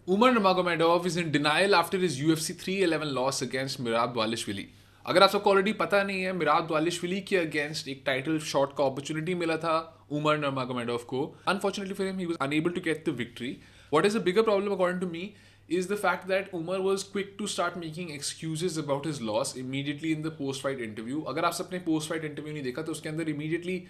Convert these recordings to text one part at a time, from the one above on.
Umar Nurmagomedov is in denial after his UFC 311 loss against Merab Dvalishvili. अगर आप सबको already पता नहीं है, मिराब द्वालिशविली के अगेंस्ट एक टाइटल शॉट का अपॉर्चुनिटी मिला था उमर नर्मागोमेडोव को. Unfortunately for him, he was unable to get the victory. What is a bigger problem according to me is the fact that Umar was quick to start making excuses about his loss immediately in the post-fight interview. अगर आप सबने post-fight interview नहीं देखा तो उसके अंदर immediately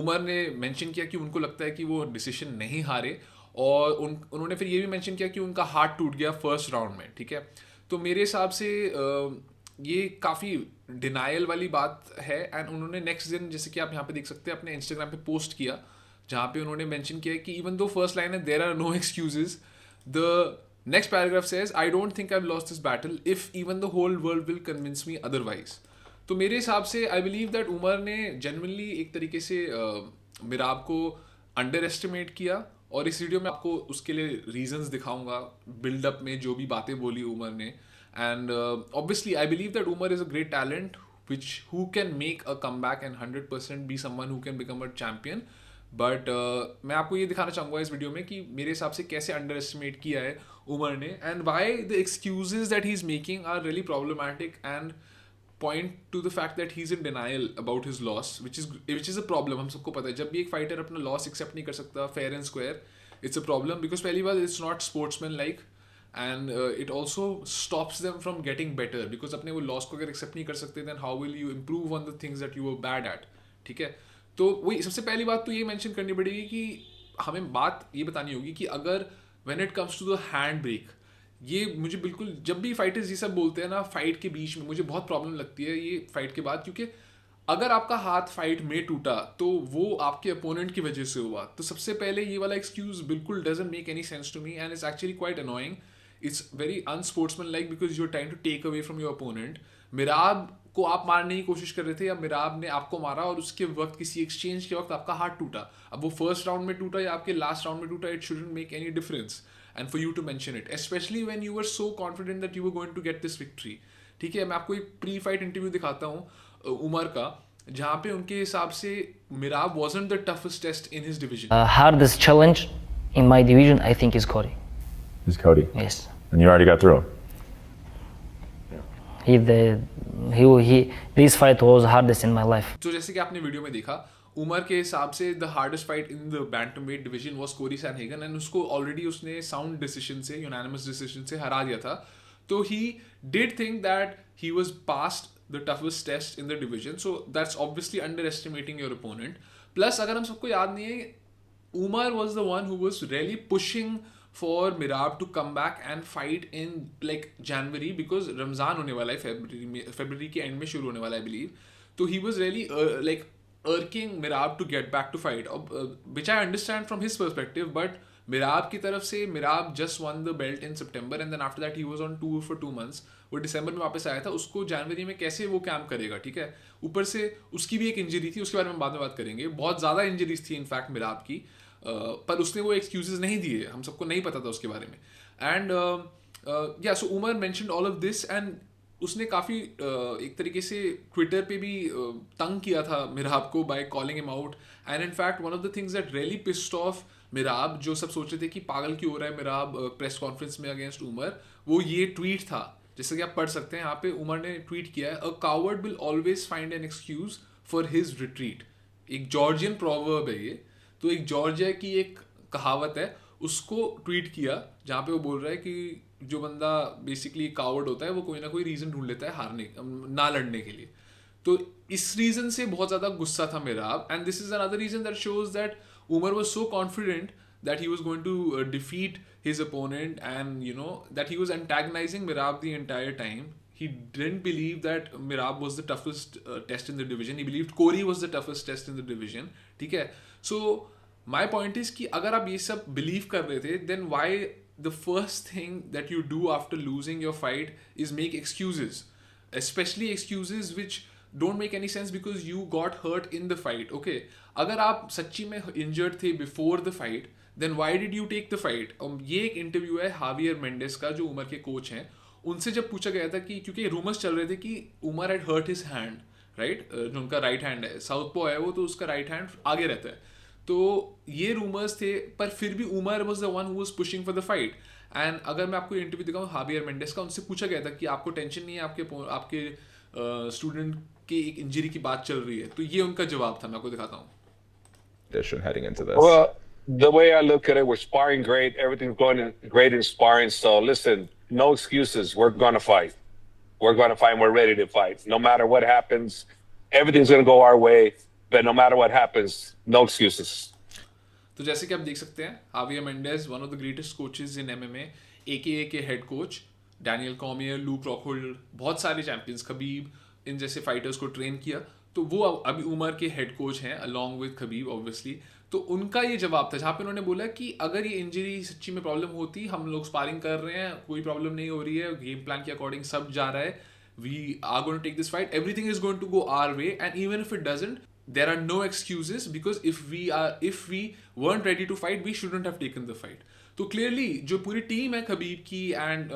Umar ने mention किया कि उनको लगता है कि वो डिसीजन नहीं हारे, और उन्होंने फिर ये भी मेंशन किया कि उनका हार्ट टूट गया फर्स्ट राउंड में. ठीक है, तो मेरे हिसाब से ये काफ़ी डिनाइल वाली बात है. एंड उन्होंने नेक्स्ट दिन, जैसे कि आप यहाँ पे देख सकते हैं, अपने इंस्टाग्राम पे पोस्ट किया जहाँ पे उन्होंने मेंशन किया कि इवन दो फर्स्ट लाइन है there are no excuses, the next paragraph says I don't think I have lost this battle if even the whole world will convince me otherwise. तो मेरे हिसाब से आई बिलीव दैट उमर ने genuinely एक तरीके से मिराब को अंडर एस्टिमेट किया, और इस वीडियो में आपको उसके लिए रीजंस दिखाऊंगा बिल्डअप में जो भी बातें बोली उमर ने. And obviously I believe that Umar is a great talent who can make a comeback and 100% be someone who can become a champion. But मैं आपको ये दिखाना चाहूँगा इस वीडियो में कि मेरे हिसाब से कैसे अंडर एस्टिमेट किया है उमर ने, and why the excuses that he is making are really problematic and point to the fact that he is in denial about his loss, which is a problem. हम सबको पता है जब भी एक फाइटर अपना लॉस एक्सेप्ट नहीं कर सकता fair and square, it's a problem, because पहली बार it's not sportsman like, and it also stops them from getting better, because अपने वो लॉस को अगर एक्सेप्ट नहीं कर सकते then how will you improve on the things that you were bad at. ठीक है, तो वही सबसे पहली बात तो ये मेंशन करनी पड़ेगी कि हमें बात ये बतानी होगी कि अगर when it comes to the hand break, ये मुझे बिल्कुल, जब भी फाइटर्स ये सब बोलते हैं ना फाइट के बीच में, मुझे बहुत प्रॉब्लम लगती है ये फाइट के बाद, क्योंकि अगर आपका हाथ फाइट में टूटा तो वो आपके अपोनेंट की वजह से हुआ. तो सबसे पहले ये वाला एक्सक्यूज बिल्कुल doesn't make any sense to me, and it's actually quite annoying. It's very unsportsman like because you are trying to take away from your opponent. Merab को आप मारने की कोशिश कर रहे थे या मिराब ने आपको मारा, और उसके वक्त किसी एक्सचेंज के वक्त आपका हाथ टूटा. अब वो फर्स्ट राउंड में टूटा या आपके लास्ट राउंड में टूटा, it shouldn't make any difference. And for you to mention it, specially when you were so confident that you were going to get this victory. ठीक है, मैं आपको एक प्री फाइट इंटरव्यू दिखाता हूँ उमर का, जहाँ पे उनके हिसाब से मिराब wasn't the toughest test in his division. Hardest challenge in my division, I think, is Cody. Is Cody? Yes. And you already got through him. This fight was hardest in my life. तो जैसे कि आपने video में देखा, उमर के हिसाब से the hardest fight in the bantamweight division was Cory Sandhagen, and उसको ऑलरेडी उसने साउंड डिसीजन से, यूनानिमस डिसीजन से हरा दिया था. तो he did think that he was past the toughest test in the division, so that's obviously underestimating your opponent. Plus अगर हम सबको याद नहीं है, Umar was the one who was really pushing for Mirab to come back and fight in like January, because Ramzan होने वाला है फरवरी के एंड में शुरू होने वाला है I believe. तो he was really like irking Mirab to get back to fight, which I understand from his perspective, but मिराब की तरफ से, Merab just won the belt in सितंबर and then after that he was on tour for 2 months. वो दिसंबर में वापस आया था, उसको जनवरी में कैसे वो कैंप करेगा. ठीक है, ऊपर से उसकी भी एक इंजरी थी, उसके बारे में बाद में बात करेंगे. बहुत ज़्यादा इंजरीज थी इनफैक्ट मिराब की, पर उसने वो एक्सक्यूजेज नहीं दिए, हम सबको नहीं पता था उसके बारे में. And yeah so Umar mentioned all of this, and उसने काफ़ी एक तरीके से ट्विटर पे भी तंग किया था मिराब को by calling him out. And in fact one of the things that really pissed off मिराब, जो सब सोच रहे थे कि पागल क्यों हो रहा है मिराब प्रेस कॉन्फ्रेंस में अगेंस्ट उमर, वो ये ट्वीट था, जैसे कि आप पढ़ सकते हैं यहाँ पे. उमर ने ट्वीट किया है, a coward will always find an excuse for his retreat. एक जॉर्जियन प्रोवर्ब है ये, तो एक जॉर्जिया की एक कहावत है, उसको ट्वीट किया जहाँ पे वो बोल रहा है कि जो बंदा बेसिकली कावर्ड होता है वो कोई ना कोई रीज़न ढूंढ लेता है हारने, ना लड़ने के लिए. तो इस रीज़न से बहुत ज़्यादा गुस्सा था मिराब, and this is another reason that shows that Umar was so confident that he was going to defeat his opponent, and you know that he was antagonizing Mirab the entire time. He didn't believe that Mirab was the toughest test in the division. He believed Corey was the toughest test in the division. ठीक है, so my point is कि अगर आप ये सब believe कर रहे थे, then why the first thing that you do after losing your fight is make excuses, especially excuses which don't make any sense because you got hurt in the fight. Okay, अगर आप सच्ची में injured थे before the fight, then why did you take the fight? ये एक interview है हावियर Mendes का, जो उमर के कोच हैं. उनसे जब पूछा गया था कि क्योंकि रूमर्स चल रहे थे कि Umar had hurt his hand, right, जो उनका राइट हैंड है, साउथ पो है वो, तो उसका राइट हैंड आगे रहता है. तो ये रूमर्स थे, पर फिर भी Umar was the one who was pushing for the fight. एंड अगर मैं आपको इंटरव्यू दिखाऊं हावियर मेंडेस का, उनसे पूछा गया था कि आपको टेंशन नहीं है आपके स्टूडेंट के एक इंजरी की बात चल रही है, तो ये उनका जवाब था. मैं आपको दिखाता हूँ. Heading into this. Well, the way I look at it, we're sparring great. Everything's going great in sparring. So listen, no excuses. We're going to fight. We're going to fight. And we're ready to fight. No matter what happens, everything's going to go our way. But no matter what happens, no excuses. तो जैसे कि आप देख सकते हैं, Javier Mendez, one of the greatest coaches in MMA, AKA के head coach, Daniel Cormier, Luke Rockhold, बहुत सारे चैंपियंस, खबीब, इन जैसे फाइटर्स को ट्रेन किया. तो वो अभी उमर के हेड कोच हैं अलॉन्ग विद खबीब ऑब्वियसली. तो उनका ये जवाब था जहाँ पे उन्होंने बोला कि अगर ये इंजरी सच्ची में प्रॉब्लम होती, हम लोग स्पारिंग कर रहे हैं, कोई प्रॉब्लम नहीं हो रही है, गेम प्लान के अकॉर्डिंग सब जा रहा है, we are going to take this fight, everything is going to go our way, and even if it doesn't, there are no excuses, because if we weren't ready to fight, we shouldn't have taken the fight. तो clearly जो पूरी team है Khabib की and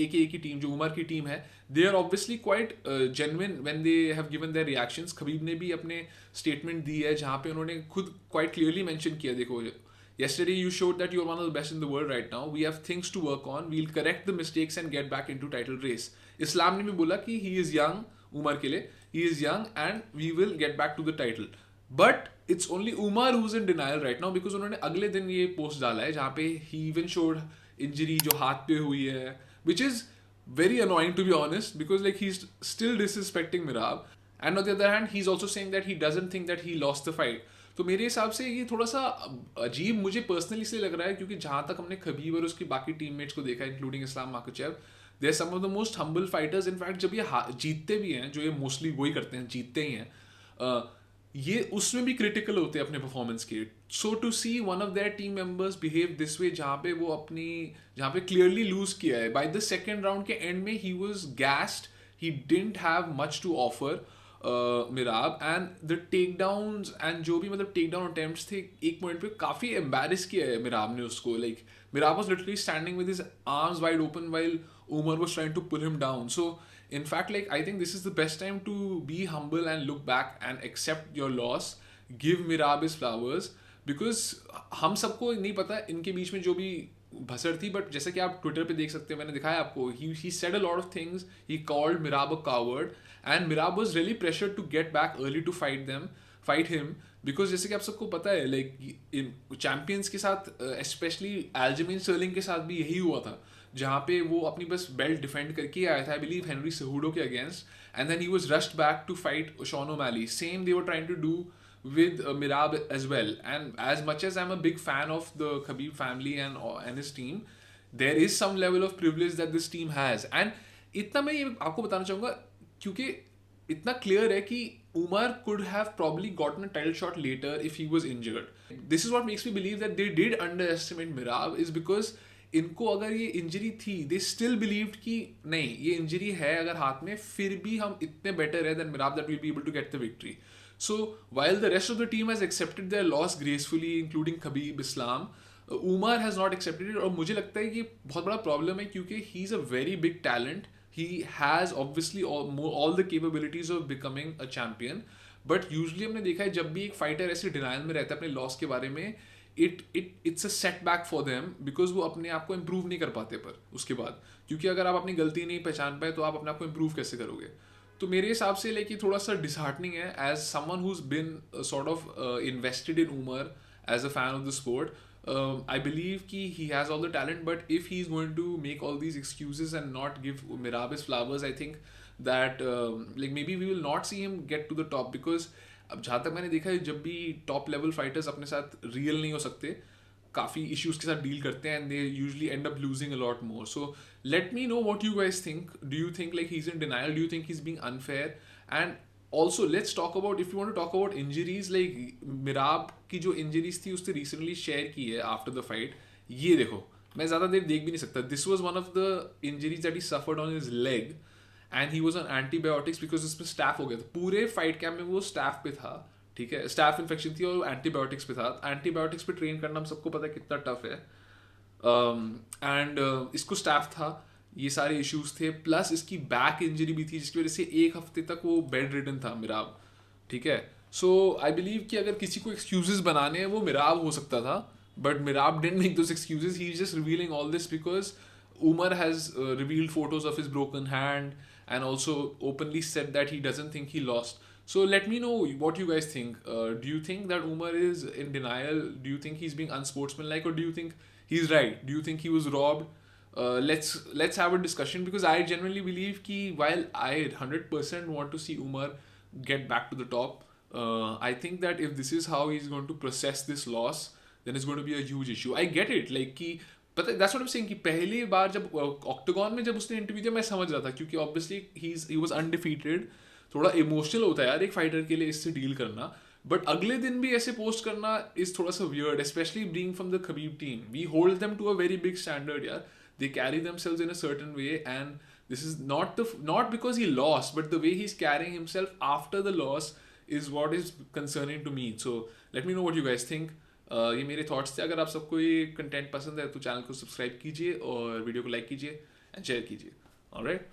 AKA की team, जो उमर की team है, they are obviously quite genuine when they have given their reactions. Khabib ने भी अपने स्टेटमेंट दी है जहाँ पे उन्होंने खुद quite clearly mention किया, देखो, yesterday you showed that you're one of the best in the world right now, we have things to work on, we'll correct the mistakes and get back into title race. इस्लाम ने भी बोला कि he is young, Umar के लिए, he is young and we will get back to the title. But it's only Umar who's in denial right now, because उन्होंने अगले दिन ये पोस्ट डाला है जहाँ पे he even showed इंजरी जो हाथ पे हुई है, which is very annoying to be honest, because like he's still disrespecting Mirab, and on the other hand he's also saying that he doesn't think that he lost the fight. तो मेरे हिसाब से ये थोड़ा सा अजीब मुझे पर्सनली इसलिए लग रहा है क्योंकि जहाँ तक हमने खबीब और उसकी बाकी टीममेट्स को देखा, including Islam Makhachev, they are some of the most humble fighters. In fact जब ये जीतते भी हैं, जो ये मोस्टली वही करते हैं, जीतते ही हैं, ये उसमें भी क्रिटिकल होते हैं अपने परफॉर्मेंस के. So to see one of their team members behave this way, जहाँ पे क्लियरली लूज किया है. बाय द सेकेंड राउंड के एंड में he was gassed, he didn't have much to offer Merab, and the takedowns and जो भी मतलब take down attempts थे, एक पॉइंट पे काफी एम्बैरेस किया है मिराब ने उसको. Like मिराब was literally standing with his arms wide open while Umar was trying to pull him down. So in fact, like, I think this is the best time to be humble and look back and accept your loss, give Mirab his flowers, because हम सबको नहीं पता इनके बीच में जो भी भसड़ थी, but जैसे कि आप ट्विटर पे देख सकते हैं, मैंने दिखाया आपको, he said a lot of things, he called Mirab a coward, and Mirab was really pressured to get back early to fight him, because जैसे कि आप सबको पता है, like चैंपियंस के साथ, स्पेशली एल्जमीन स्टर्लिंग के साथ भी यही हुआ था, जहाँ पे वो अपनी बस बेल्ट डिफेंड करके आया था, आई बिलीव हेनरी सेहुडो के against, and then he was rushed back to fight Sean O'Malley. Same they were trying to do with Mirab as well. And as much as I'm a big fan of the Khabib family and his team, there is some level of privilege that this team has. And इतना मैं ये आपको बताना चाहूँगा क्योंकि इतना clear है कि Umar could have probably gotten a title shot later if he was injured. This is what makes me believe that they did underestimate Mirab, is because इनको अगर ये इंजरी थी, दे स्टिल बिलीव्ड कि नहीं, ये injury है अगर हाथ में, फिर भी हम इतने बेटर है देन मिराब that will be able to get the victory. So while the rest of the team has accepted their loss gracefully, including Khabib, Islam, Umar has not accepted it. और मुझे लगता है कि बहुत बड़ा प्रॉब्लम है, क्योंकि he is a very big talent, he has obviously all the capabilities of becoming a champion, but usually हमने देखा है जब भी एक फाइटर ऐसे डिनाइल में रहता है अपने लॉस के बारे में, it's a setback for them, because वो अपने आप को इम्प्रूव नहीं कर पाते पर उसके बाद, क्योंकि अगर आप अपनी गलती नहीं पहचान पाए तो आप अपने आप को इम्प्रूव कैसे करोगे. तो मेरे हिसाब से लाइक ये थोड़ा सा डिसहार्टनिंग है as someone who's been sort of invested in Umar as a fan of the sport. I believe कि he has all the talent, but if he's going to make all these excuses and not give Mirab his flowers, I think that like maybe we will not see him get to the top, because अब जहाँ तक मैंने देखा है, जब भी top level fighters अपने साथ रियल नहीं हो सकते, काफ़ी इश्यूज के साथ डील करते हैं, and they usually end up losing a lot more. So let me know what you guys think. Do you think like he is in denial? Do you think he is being unfair? And also let's talk about, if you want to talk about injuries, like Merab की जो injuries थी उसने recently share की है after the fight. ये देखो, मैं ज़्यादा देर देख भी नहीं सकता. This was one of the injuries that he suffered on his leg, and he was on antibiotics because उसमें स्टैफ हो गया था. पूरे फाइट कैम्प में वो स्टैफ पे था, ठीक है, स्टैफ इन्फेक्शन थी और एंटीबायोटिक्स पे था. एंटीबायोटिक्स पे ट्रेन करना हम सबको पता है कितना टफ है, एंड इसको स्टैफ था, ये सारे इश्यूज थे, प्लस इसकी बैक इंजरी भी थी जिसकी वजह से एक हफ्ते तक वो बेड रिडन था मिराब, ठीक है. सो आई बिलीव कि अगर किसी को एक्सक्यूजेस बनाने हैं वो मिराब हो सकता था, but मिराब didn't make those excuses. He is just revealing all this because Umar has revealed photos of his broken hand and also openly said that he doesn't think he lost. So let me know what you guys think. Do you think that Umar is in denial? Do you think he's being unsportsmanlike, or do you think he's right? Do you think he was robbed? Let's have a discussion, because I genuinely believe कि while I 100% want to see Umar get back to the top, I think that if this is how he's going to process this loss, then it's going to be a huge issue. I get it, like कि पता है, that's what I'm saying कि पहली बार जब octagon में जब उसने interview दिया मैं समझ रहा था, क्योंकि ऑब्वियसली ही वाज अनडिफीटेड. थोड़ा इमोशनल होता है यार एक फाइटर के लिए इससे डील करना, बट अगले दिन भी ऐसे पोस्ट करना इज थोड़ा सा weird, specially being from the Khabib team. We hold them to a very big standard यार. They carry themselves in a certain way, and this is not because he lost, but the way he is carrying himself after the loss is what is concerning to me. So let me know what you guys think. ये मेरे thoughts थे. अगर आप सबको ये content पसंद है तो चैनल को सब्सक्राइब कीजिए और वीडियो को लाइक कीजिए एंड शेयर कीजिए. ऑलराइट.